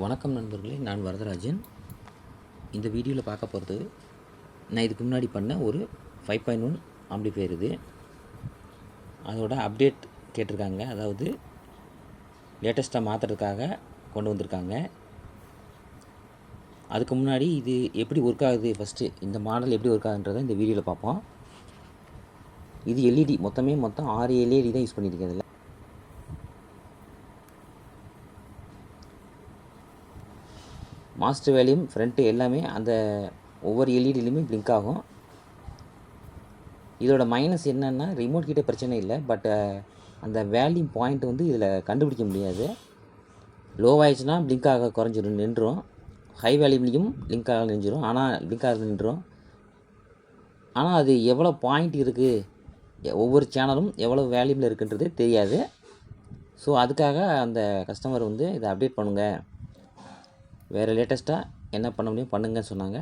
வணக்கம் நண்பர்களே, நான் வரதராஜன். இந்த வீடியோவில் பார்க்க போகிறது, நான் இதுக்கு முன்னாடி பண்ண ஒரு 5.1 ஆம்பிளிஃபையர். இது அதோட அப்டேட் கேட்டிருக்காங்க. அதாவது லேட்டஸ்ட்டாக மாற்றுறதுக்காக கொண்டு வந்திருக்காங்க. அதுக்கு முன்னாடி இது எப்படி ஒர்க் ஆகுது, ஃபஸ்ட்டு இந்த மாடல் எப்படி ஒர்க் ஆகுன்றதை இந்த வீடியோவில் பார்ப்போம். இது எல்இடி, மொத்தம் 6 எல்இடி தான் யூஸ் பண்ணியிருக்கேன். இதில் மாஸ்டர் வேல்யூம் ஃப்ரண்ட்டு எல்லாமே அந்த ஒவ்வொரு எல்இடிலையுமே பிளிங்க் ஆகும். இதோட மைனஸ் என்னென்னா, ரிமோட் கிட்டே பிரச்சனை இல்லை, பட் அந்த வேல்யூம் பாயிண்ட் வந்து இதில் கண்டுபிடிக்க முடியாது. லோ ஆயிடுச்சுன்னா பிளிங்க் ஆக குறைஞ்சிரும், நின்றுடும். ஹை வேல்யூம்லேயும் பிளிங்க் ஆக நின்றுடும், ஆனால் பிளிங்க் ஆக நின்றுடும். ஆனால் அது எவ்வளோ பாயிண்ட் இருக்குது, ஒவ்வொரு சேனலும் எவ்வளோ வேல்யூமில் இருக்குன்றது தெரியாது. ஸோ அதுக்காக அந்த கஸ்டமர் வந்து இதை அப்டேட் பண்ணுங்கள், வேறு லேட்டஸ்ட்டாக என்ன பண்ண முடியும் பண்ணுங்கன்னு சொன்னாங்க.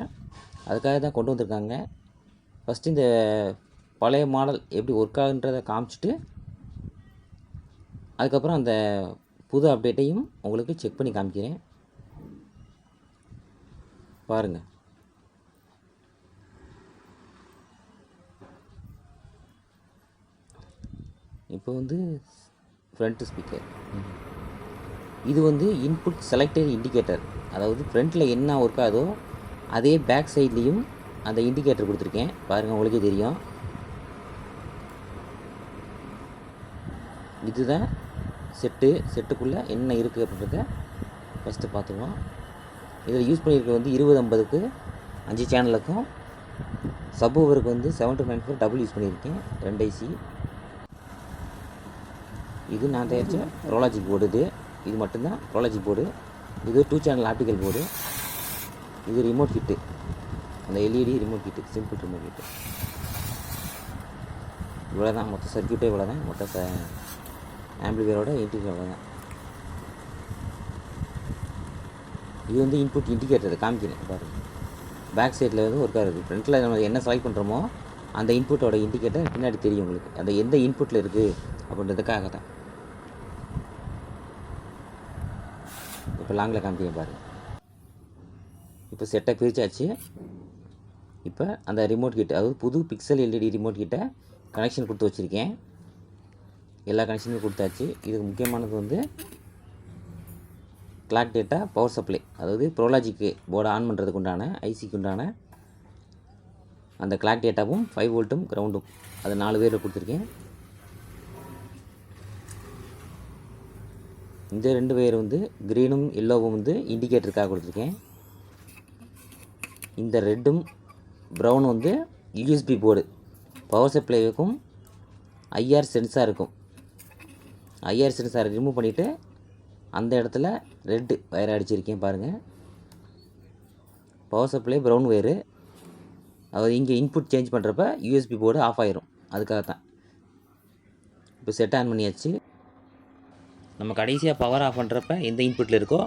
அதுக்காக தான் கொண்டு வந்திருக்காங்க. ஃபஸ்ட்டு இந்த பழைய மாடல் எப்படி ஒர்க் ஆகுன்றதை காமிச்சிட்டு, அதுக்கப்புறம் அந்த புது அப்டேட்டையும் உங்களுக்கு செக் பண்ணி காமிக்கிறேன், பாருங்கள். இப்போ வந்து ஃப்ரண்ட் ஸ்பீக்கர், இது வந்து இன்புட் செலக்டட் இண்டிகேட்டர். அதாவது ஃப்ரண்ட்டில் என்ன ஒர்க் ஆகுதோ அதே பேக் சைட்லேயும் அந்த இண்டிகேட்டர் கொடுத்துருக்கேன், பாருங்கள், உங்களுக்கே தெரியும். இதுதான் செட்டுக்குள்ளே என்ன இருக்குது அப்படின்றத ஃபஸ்ட்டு பார்த்துக்குவோம். இதில் யூஸ் பண்ணியிருக்க வந்து 2050க்கு 5 சேனலுக்கும், சப்வூஃபருக்கு வந்து 7294 டபுள் யூஸ் பண்ணியிருக்கேன், 2 ஐசி. இது நான் தயாரித்த ரோலாஜிக் போர்டு. இது மட்டும்தான் ரோலாஜிக் போர்டு. இது 2 சேனல் ஆப்டிக்கல் போர்டு. இது ரிமோட் கிட்டு, அந்த LED remote kit, simple remote kit. இவ்வளோ தான் மொத்த சர்க்கியூட்டே, இவ்வளோ தான் மொத்த ஆம்பிளிஃபையரோட இன்டீரியர், இவ்வளோ தான். இது வந்து இன்புட் இண்டிகேட்டர் காமிக்கிறேன், பாருங்கள். பேக் சைடில் வந்து ஒர்க் ஆகுது. ஃப்ரண்ட்டில் நம்ம என்ன செலக்ட் பண்ணுறோமோ அந்த இன்புட்டோட இண்டிகேட்டர் பின்னாடி தெரியும் உங்களுக்கு, அந்த எந்த இன்புட்டில் இருக்குது அப்படின்றதுக்காக தான். இப்போ லாங்கில் காமிக்கிறேன் பாருங்கள். இப்போ செட்டை பிரித்தாச்சு. இப்போ அந்த ரிமோட் கிட்ட, அதாவது புது பிக்சல் எல்இடி ரிமோட் கிட்ட கனெக்ஷன் கொடுத்து வச்சுருக்கேன். எல்லா கனெக்ஷனும் கொடுத்தாச்சு. இதுக்கு முக்கியமானது வந்து கிளாக் டேட்டா, பவர் சப்ளை, அதாவது ப்ரோலாஜிக்கு போர்டை ஆன் பண்ணுறதுக்கு உண்டான ஐசிக்கு உண்டான அந்த கிளாக் டேட்டாவும் 5 வோல்ட்டும் கிரவுண்டும், அது 4 பேரில் கொடுத்துருக்கேன். இந்த 2 வயர் வந்து க்ரீனும் எல்லோவும் வந்து இண்டிகேட்டருக்காக கொடுத்துருக்கேன். இந்த ரெட்டும் ப்ரௌனும் வந்து யூஎஸ்பி போர்டு, பவர் சப்ளைக்கும் ஐஆர் சென்சாருக்கும். ஐஆர் சென்சாரை ரிமூவ் பண்ணிவிட்டு அந்த இடத்துல ரெட்டு வயரை அடிச்சிருக்கேன், பாருங்கள். பவர் சப்ளை ப்ரௌன் வயரு, அதாவது இங்கே இன்புட் சேஞ்ச் பண்ணுறப்ப யூஎஸ்பி போர்டு ஆஃப் ஆயிரும், அதுக்காகத்தான். இப்போ செட் ஆன் பண்ணியாச்சு. நம்ம கடைசியாக பவர் ஆஃப் பண்ணுறப்ப எந்த இன்புட்டில் இருக்கோ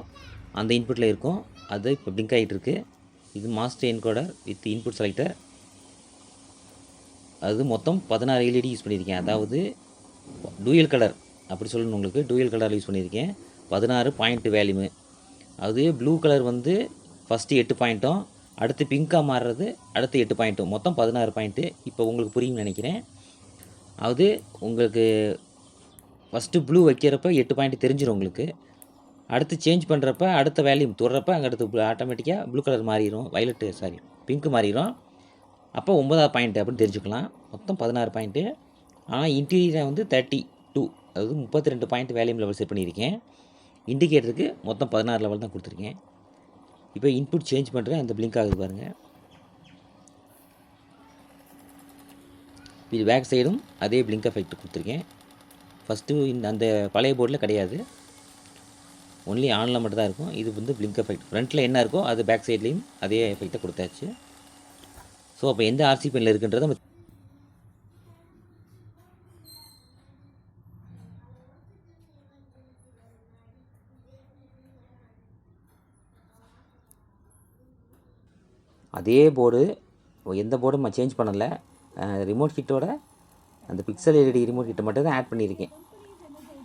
அந்த இன்புட்டில் இருக்கும், அது இப்போ பிளிங்க் ஆகிட்டு இருக்கு. இது master encoder with input selector. அது மொத்தம் 16 எல்இடி யூஸ் பண்ணியிருக்கேன். அதாவது டூயல் கலர் அப்படி சொல்லணும், உங்களுக்கு டூயல் கலர் யூஸ் பண்ணியிருக்கேன். 16 பாயிண்ட் வேல்யூமு. அது ப்ளூ கலர் வந்து ஃபஸ்ட்டு 8 பாயிண்ட்டும், அடுத்து பிங்காக மாறுறது அடுத்து 8 பாயிண்ட்டும், மொத்தம் 16 பாயிண்ட்டு. இப்போ உங்களுக்கு புரியும்னு நினைக்கிறேன். அது உங்களுக்கு ஃபஸ்ட்டு ப்ளூ வைக்கிறப்ப 8 பாயிண்ட் தெரிஞ்சிடும் உங்களுக்கு. அடுத்து சேஞ்ச் பண்ணுறப்ப அடுத்த வேல்யூம் தொடுறப்ப அங்கே அடுத்து ஆட்டோமேட்டிக்காக ப்ளூ கலர் மாறிடும், பிங்க்கு மாறிடும். அப்போ 9ஆவது பாயிண்ட் அப்படின்னு தெரிஞ்சுக்கலாம். மொத்தம் 16 பாயிண்ட்டு. ஆனால் இன்டீரியரை வந்து 32, அதாவது 32 பாயிண்ட் வேல்யூம் லெவல் செட் பண்ணியிருக்கேன். இண்டிகேட்டருக்கு மொத்தம் 16 லெவல் தான் கொடுத்துருக்கேன். இப்போ இன்புட் சேஞ்ச் பண்ணுறேன், அந்த பிளிங்க் ஆகுது பாருங்கள். இது பேக் சைடும் அதே பிளிங்க் எஃபெக்ட் கொடுத்துருக்கேன். ஃபஸ்ட்டு அந்த பழைய போர்டில் கிடையாது, ஒன்லி ஆனில் மட்டும் தான் இருக்கும். இது வந்து பிளிங்க் எஃபெக்ட், ஃப்ரண்ட்டில் என்ன இருக்கோ அது பேக் சைட்லேயும் அதே எஃபெக்டை கொடுத்தாச்சு. ஸோ அப்போ எந்த ஆர்சி பெனில் இருக்குன்றதை நம்ம அதே போர்டு, எந்த போர்டும் நான் சேஞ்ச் பண்ணலை. ரிமோட் கிட்டோட அந்த பிக்சல் எல்இடி ரிமோட் கிட்ட மட்டும் தான் ஆட் பண்ணியிருக்கேன்.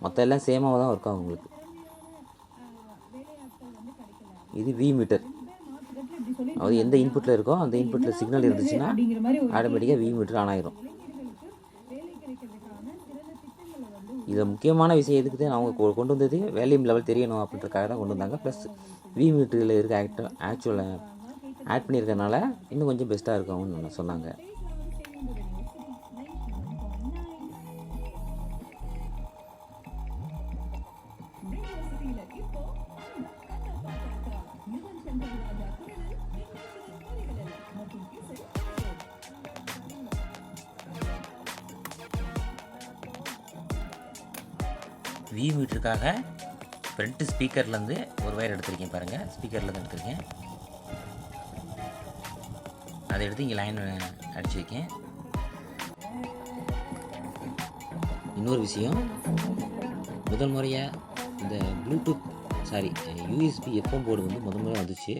மொத்தம் எல்லாம் சேமாக தான் ஒர்க் ஆகும் உங்களுக்கு. இது வி மீட்டர். அது எந்த இன்புட்டில் இருக்கோ அந்த இன்புட்டில் சிக்னல் இருந்துச்சுன்னா ஆட்டோமேட்டிக்காக வி மீட்டர் ஆன் ஆயிரும். இதில் முக்கியமான விஷயம் எதுக்கு தான் அவங்க கொண்டு வந்தது, வேல்யூம் லெவல் தெரியணும் அப்படின்றக்காக தான் கொண்டு வந்தாங்க. ப்ளஸ் வி மீட்டரில் இருக்க ஆக்சுவலாக ஆட் பண்ணியிருக்கனால இன்னும் கொஞ்சம் பெஸ்ட்டாக இருக்கும்னு சொன்னாங்க. வி மீட்டருக்காக ஃப்ரண்ட்டு ஸ்பீக்கர்லேருந்து ஒரு வயர் எடுத்திருக்கேன் பாருங்கள். ஸ்பீக்கர்லேருந்து எடுத்திருக்கேன். அதை எடுத்து இங்கே லைன் அடித்து வைக்கேன். இன்னொரு விஷயம், முதல் முறையாக இந்த ப்ளூடூத் யூஎஸ்பி எஃப்எம் போர்டு வந்து முதல் முறை வந்துச்சு.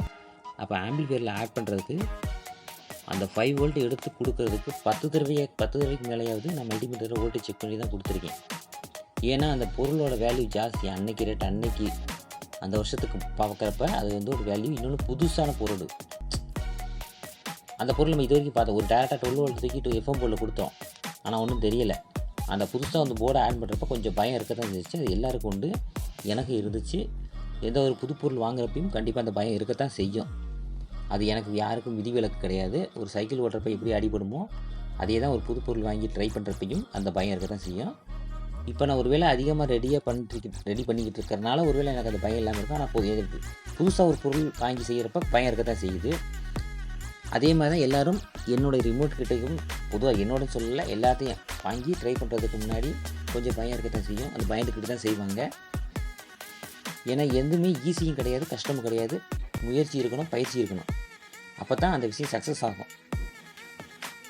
அப்போ ஆம்பிளிஃபையரில் ஆட் பண்ணுறதுக்கு அந்த 5 வோல்ட் எடுத்து கொடுக்கறதுக்கு 10 தடவைக்கு மேலேயாவது நான் மல்டிமீட்டரில் வோல்டேஜ் செக் பண்ணி தான் கொடுத்துருக்கேன். ஏன்னா அந்த பொருளோட வேல்யூ ஜாஸ்தி. அன்னைக்கு ரேட் அன்னைக்கு அந்த வருஷத்துக்கு பார்க்குறப்ப அது வந்து ஒரு வேல்யூ. இன்னொன்று புதுசான பொருள். அந்த பொருள் நம்ம இது வரைக்கும் பார்த்தோம். ஒரு டேரெக்டாக 12 வோல்ட் தூக்கிட்டு எஃப்எம் போர்டில் கொடுத்தோம், ஆனால் ஒன்றும் தெரியலை. அந்த புதுசாக வந்து போர்டை ஆட் பண்ணுறப்ப கொஞ்சம் பயம் இருக்க தான் இருந்துச்சு. அது எல்லாருக்கும் உண்டு, எனக்கு இருந்துச்சு. எந்த ஒரு புது பொருள் வாங்குறப்பையும் கண்டிப்பாக அந்த பயம் இருக்கத்தான் செய்யும். அது எனக்கு யாருக்கும் விதிவிலக்கு கிடையாது. ஒரு சைக்கிள் ஓட்டுறப்ப எப்படி அடிபடுமோ அதே தான் ஒரு புது பொருள் வாங்கி ட்ரை பண்ணுறப்பையும் அந்த பயம் இருக்க தான் செய்யும். இப்போ நான் ஒரு வேளை அதிகமாக ரெடி பண்ணிக்கிட்டு இருக்கிறனால ஒரு வேளை எனக்கு அந்த பயம் இல்லாமல் இருக்கும். ஆனால் புதுசாக ஒரு பொருள் வாங்கி செய்கிறப்ப பயம் இருக்க தான் செய்யுது. அதே மாதிரி தான் எல்லோரும் என்னோடய ரிமோட் கிட்டையும் பொதுவாக என்னோட சொல்லலை, எல்லாத்தையும் வாங்கி ட்ரை பண்ணுறதுக்கு முன்னாடி கொஞ்சம் பயம் இருக்க தான் செய்யும். அந்த பயந்துக்கிட்டு தான் செய்வாங்க. ஏன்னா எதுவுமே ஈஸியும் கிடையாது, கஷ்டமும் கிடையாது. முயற்சி இருக்கணும், பயிற்சி இருக்கணும். அப்போ தான் அந்த விஷயம் சக்ஸஸ் ஆகும்.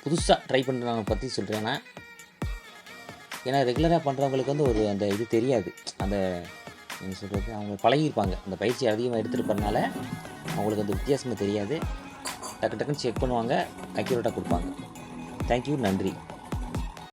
புதுசாக ட்ரை பண்ணுறவங்க பற்றி சொல்கிறேன்னா, ஏன்னா ரெகுலராக பண்ணுறவங்களுக்கு வந்து அந்த இது தெரியாது. அந்த என்ன சொல்கிறது, அவங்க பழகியிருப்பாங்க. அந்த பயிற்சி அதிகமாக எடுத்துகிட்டு அவங்களுக்கு அந்த வித்தியாசமே தெரியாது. டக்குன்னு செக் பண்ணுவாங்க, அக்யூரேட்டாக கொடுப்பாங்க. தேங்க்யூ, நன்றி.